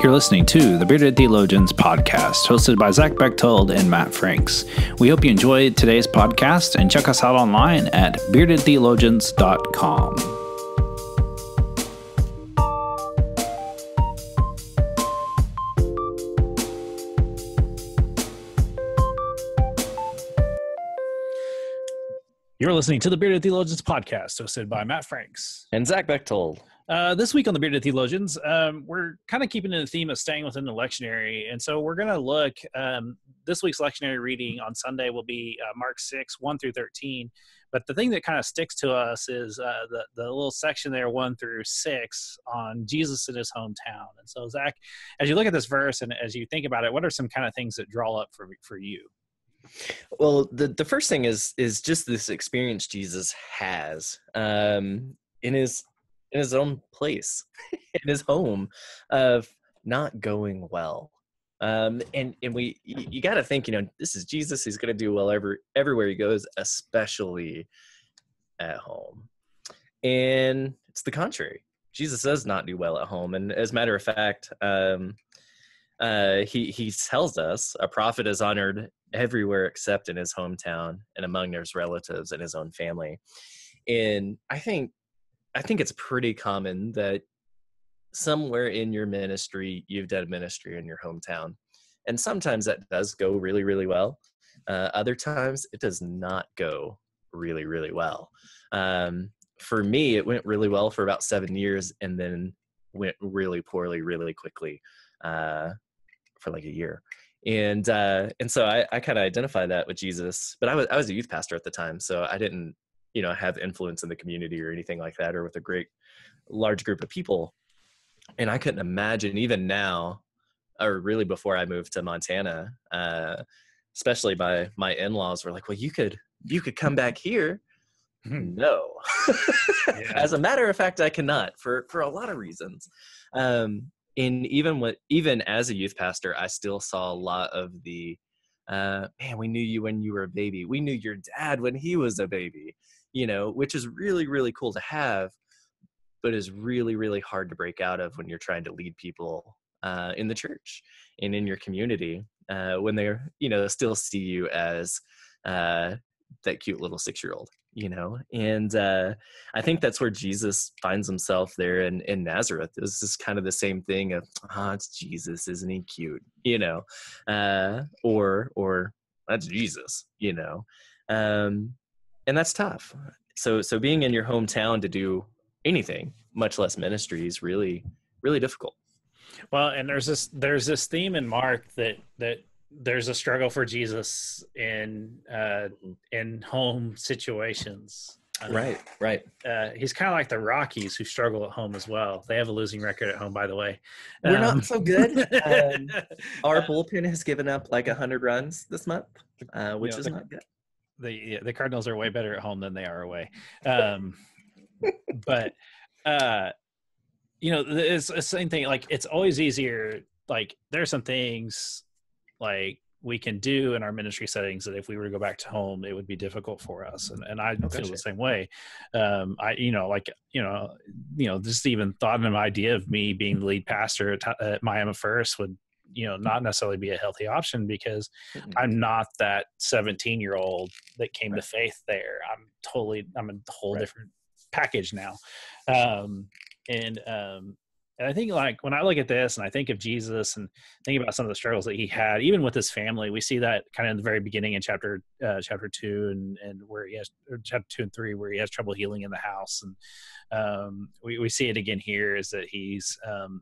You're listening to the Bearded Theologians podcast, hosted by Zach Bechtold and Matt Franks. We hope you enjoyed today's podcast and check us out online at beardedtheologians.com. You're listening to the Bearded Theologians podcast, hosted by Matt Franks and Zach Bechtold. This week on the Bearded Theologians, we're kind of keeping in the theme of staying within the lectionary. And so we're going to look, this week's lectionary reading on Sunday will be Mark 6, 1 through 13. But the thing that kind of sticks to us is the little section there, 1 through 6, on Jesus in his hometown. And so, Zach, as you look at this verse and as you think about it, what are some kind of things that draw up for you? Well, the first thing is just this experience Jesus has in his own place, in his home, of not going well. And you got to think, this is Jesus. He's going to do well everywhere he goes, especially at home. And it's the contrary. Jesus does not do well at home. And as a matter of fact, he tells us a prophet is honored everywhere except in his hometown and among his relatives and his own family. And I think it's pretty common that somewhere in your ministry, you've done ministry in your hometown. And sometimes that does go really, really well. Other times it does not go really, really well. For me, it went really well for about 7 years and then went really poorly, really quickly for like a year. And so I kind of identify that with Jesus, but I was a youth pastor at the time, so I didn't, have influence in the community or anything like that, or with a large group of people. And I couldn't imagine, even now, or really before I moved to Montana, especially my in-laws were like, well, you could come back here. No. Yeah. As a matter of fact, I cannot for a lot of reasons. And even as a youth pastor, I still saw a lot of the, man, we knew you when you were a baby. We knew your dad when he was a baby, which is really, really cool to have, but is really, really hard to break out of when you're trying to lead people in the church and in your community, when they're, still see you as that cute little 6-year-old. And I think that's where Jesus finds himself there in Nazareth. It was just kind of the same thing of, it's Jesus, isn't he cute? Or that's Jesus, and that's tough. So being in your hometown to do anything, much less ministry, is really, really difficult. Well, and there's this theme in Mark that there's a struggle for Jesus in home situations. Right. He's kind of like the Rockies, who struggle at home as well. They have a losing record at home, by the way. We're not so good. Our bullpen has given up like 100 runs this month, which is not good. The Cardinals are way better at home than they are away. But it's the same thing. Like, it's always easier. Like, there are some things like we can do in our ministry settings that if we were to go back to home, it would be difficult for us. And I feel the same way. Just even thought of an idea of me being the lead pastor at Miami First would, not necessarily be a healthy option, because I'm not that 17-year-old that came to faith there. I'm a whole different package now. And I think, like, when I look at this and I think of Jesus and think about some of the struggles that he had, even with his family, we see that kind of in the very beginning in chapter 2 and where he has, or chapter 2 and 3, where he has trouble healing in the house. And we see it again here, is that he's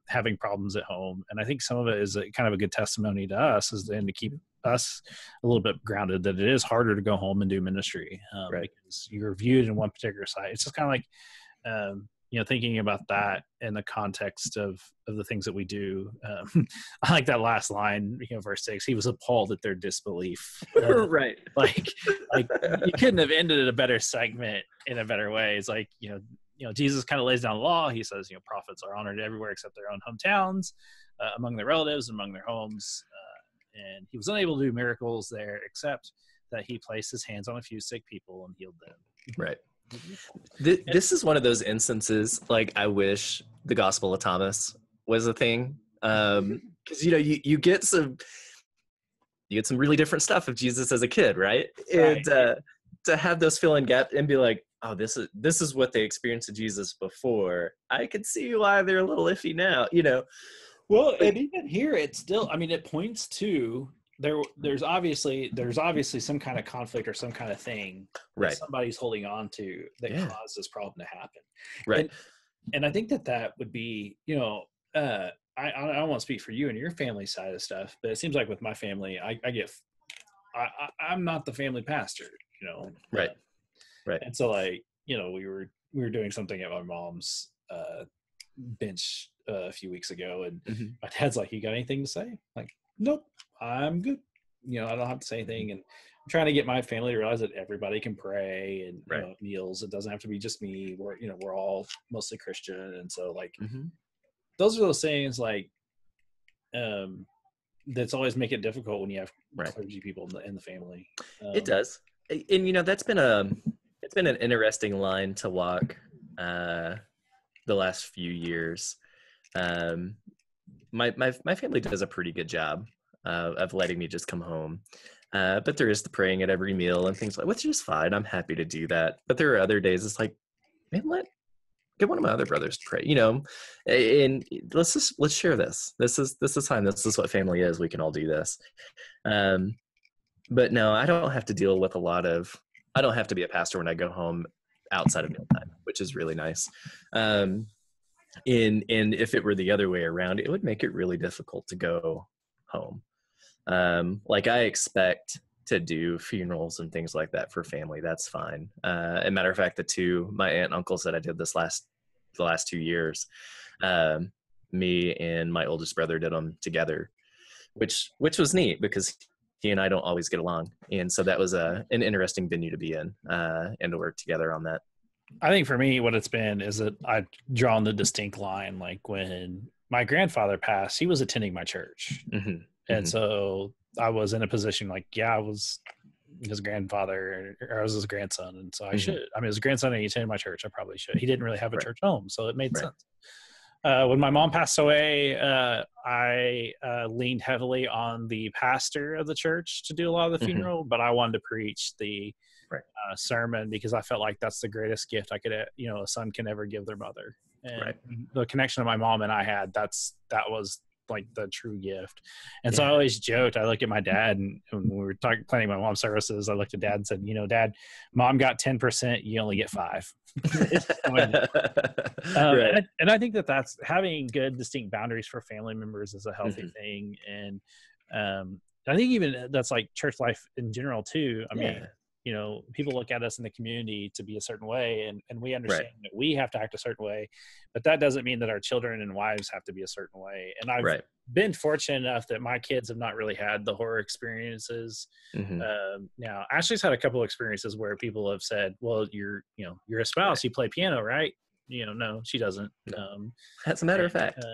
having problems at home. And I think some of it is kind of a good testimony to us, is then to keep us a little bit grounded, that it is harder to go home and do ministry, because you're viewed in one particular site. It's just kind of like, thinking about that in the context of the things that we do. I like that last line, verse 6, he was appalled at their disbelief. Right. Like you couldn't have ended a better segment in a better way. It's like, Jesus kind of lays down the law. He says, prophets are honored everywhere except their own hometowns, among their relatives, among their homes. And he was unable to do miracles there, except that he placed his hands on a few sick people and healed them. Right. This is one of those instances, like, I wish the Gospel of Thomas was a thing, Because you get some really different stuff of Jesus as a kid, right? Right. And to have those fill in gaps and be like, oh, this is what they experienced of Jesus before. I could see why they're a little iffy now, Well, But, and even here, it's still. I mean, it points to there's obviously some kind of conflict or some kind of thing that right. somebody's holding on to that Yeah. caused this problem to happen. Right. And I think that would be, I don't want to speak for you and your family side of stuff, but it seems like with my family, I'm not the family pastor, Right. Right. and so like, we were doing something at my mom's bench a few weeks ago, and my dad's like, "You got anything to say?" Like, "Nope, I'm good. I don't have to say anything." And I'm trying to get my family to realize that everybody can pray and Right. meals. It doesn't have to be just me. We're all mostly Christian, and so like Mm-hmm. those are those things like that's always make it difficult when you have Right. clergy people in the family. It does, and that's been an interesting line to walk the last few years. My family does a pretty good job of letting me just come home, but there is the praying at every meal and things which is fine. I'm happy to do that, but there are other days it's like, man, get one of my other brothers to pray, and let's share this. This is time. This is what family is. We can all do this. But no, I don't have to deal with I don't have to be a pastor when I go home outside of mealtime, which is really nice. And if it were the other way around, it would make it really difficult to go home. Like I expect to do funerals and things like that for family. That's fine. As a matter of fact, my aunt and uncles that I did the last 2 years, me and my oldest brother did them together, which was neat because he and I don't always get along. And so that was an interesting venue to be in and to work together on that. I think for me, what it's been is that I've drawn the distinct line. Like when my grandfather passed, he was attending my church. Mm-hmm. And so I was in a position like, yeah, I was his grandfather or I was his grandson. And so I should, I mean, as a grandson and he attended my church, I probably should. He didn't really have a church home, so it made sense. When my mom passed away, I leaned heavily on the pastor of the church to do a lot of the funeral, but I wanted to preach the sermon because I felt like that's the greatest gift I could, a son can ever give their mother. And the connection that my mom and I had, that was like the true gift. And so I always joked, I look at my dad, and when we were planning my mom's services, I looked at dad and said, Dad, mom got 10%, you only get 5. And I think that's having good distinct boundaries for family members is a healthy thing. And I think even that's like church life in general too. I mean, people look at us in the community to be a certain way, and we understand that we have to act a certain way, but that doesn't mean that our children and wives have to be a certain way. And I've been fortunate enough that my kids have not really had the horror experiences. Now Ashley's had a couple of experiences where people have said, well, you're a spouse, you play piano, right? No, she doesn't. As a matter of fact,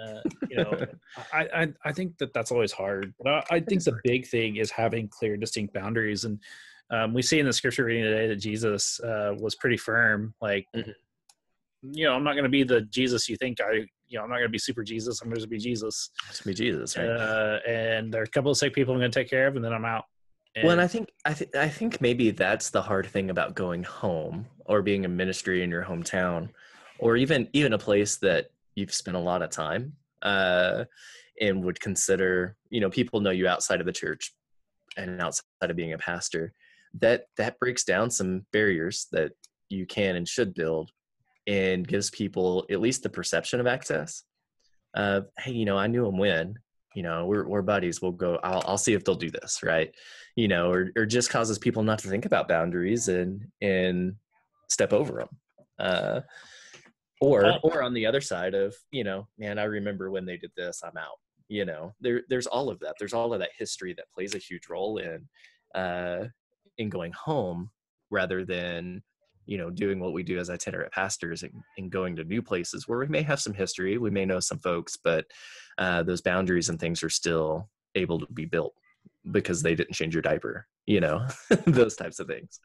I think that's always hard, but I think the big thing is having clear, distinct boundaries. And we see in the scripture reading today that Jesus was pretty firm. Like, I'm not going to be the Jesus you think I'm not going to be super Jesus. I'm going to be Jesus. It's be Jesus, right? And there are a couple of sick people I'm going to take care of, and then I'm out. And I think maybe that's the hard thing about going home or being a ministry in your hometown, or even a place that you've spent a lot of time and would consider, people know you outside of the church and outside of being a pastor. That breaks down some barriers that you can and should build, and gives people at least the perception of access. Hey, I knew him when, we're buddies. We'll go. I'll see if they'll do this, right? Or just causes people not to think about boundaries and step over them. Or on the other side of, man, I remember when they did this, I'm out. There's all of that. There's all of that history that plays a huge role in going home, rather than doing what we do as itinerant pastors and going to new places where we may have some history, we may know some folks, but those boundaries and things are still able to be built because they didn't change your diaper, those types of things.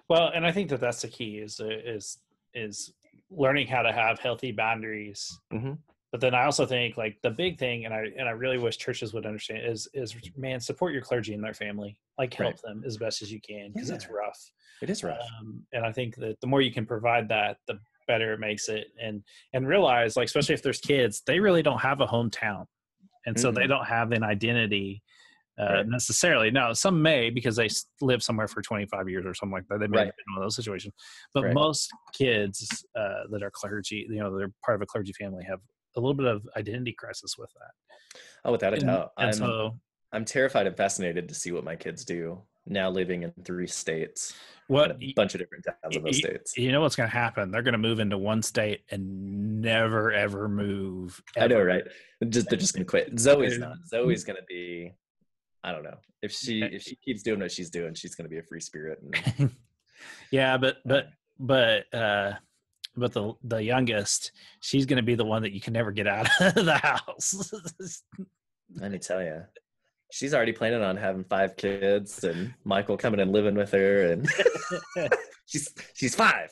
Well, and I think that's the key is learning how to have healthy boundaries But then I also think like the big thing, and I really wish churches would understand is man, support your clergy and their family, like help Right. them as best as you can, because it's Yeah. rough. It is rough. And I think that the more you can provide that, the better it makes it. And realize, like, especially if there's kids, they really don't have a hometown, and so they Mm-mm. don't have an identity Right. necessarily. Now, some may, because they live somewhere for 25 years or something like that. They may have Right. been in one of those situations. But Right. most kids that are clergy, they're part of a clergy family, have a little bit of identity crisis with that. Oh, without a doubt. And so, I'm terrified and fascinated to see what my kids do now, living in 3 states and what a bunch of different towns in those states. you know what's going to happen? They're going to move into one state and never ever move. Ever. I know, right? They're just gonna quit. Zoe's not. Zoe's gonna be. I don't know if she keeps doing what she's doing, she's gonna be a free spirit. And, yeah, but the youngest, she's going to be the one that you can never get out of the house. let me tell you, she's already planning on having 5 kids, and Michael coming and living with her, and she's 5.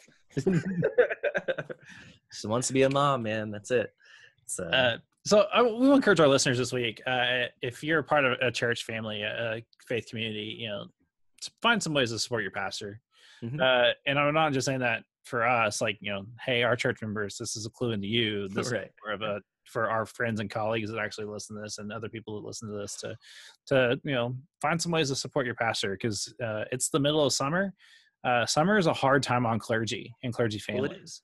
She wants to be a mom, man. That's it. So we will encourage our listeners this week, if you're a part of a church family, a faith community, find some ways to support your pastor. Mm-hmm. And I'm not just saying that for us, like, hey, our church members, this is a clue into you. This Right. is more of for our friends and colleagues that actually listen to this, and other people that listen to this, to find some ways to support your pastor, because it's the middle of summer. Summer is a hard time on clergy and clergy families. Well, it is.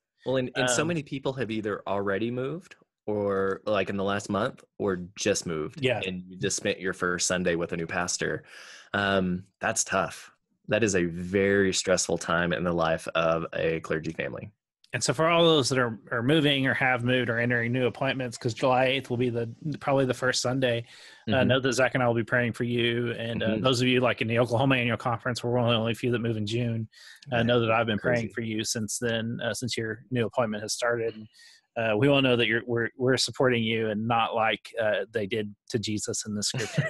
Well, and so many people have either already moved, or like in the last month, or just moved. Yeah. And you just spent your first Sunday with a new pastor. That's tough. That is a very stressful time in the life of a clergy family. And so for all those that are moving or have moved or entering new appointments, because July 8th will be probably the first Sunday, know that Zach and I will be praying for you. And those of you like in the Oklahoma Annual Conference, we're one of the only few that move in June. Know that I've been praying for you since then, since your new appointment has started. We all know that we're supporting you, and not like they did to Jesus in the scripture.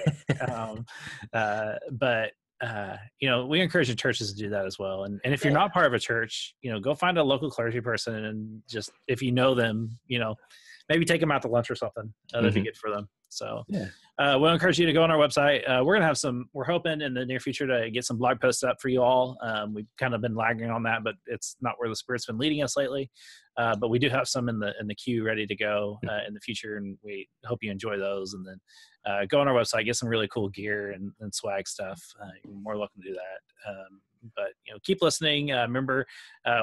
But we encourage the churches to do that as well. And if you're not part of a church, go find a local clergy person, and just, if you know them, maybe take them out to lunch or something. That'd be good for them. So we'll encourage you to go on our website. We're hoping in the near future to get some blog posts up for you all. We've kind of been lagging on that, but it's not where the Spirit's been leading us lately. But we do have some in the queue ready to go in the future, and we hope you enjoy those. And then go on our website, get some really cool gear and swag stuff. You're more welcome to do that. But keep listening. Remember,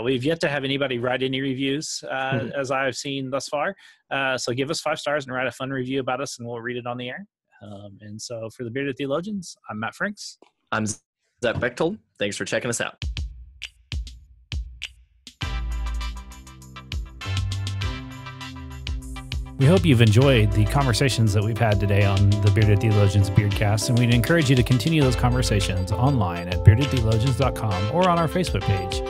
we've yet to have anybody write any reviews as I've seen thus far. So give us 5 stars and write a fun review about us, and we'll read it on the air. And so for the Bearded Theologians, I'm Matt Franks. I'm Zach Bechtold. Thanks for checking us out. We hope you've enjoyed the conversations that we've had today on the Bearded Theologians Beardcast, and we'd encourage you to continue those conversations online at beardedtheologians.com or on our Facebook page.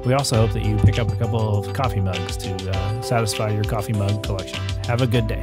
We also hope that you pick up a couple of coffee mugs to satisfy your coffee mug collection. Have a good day.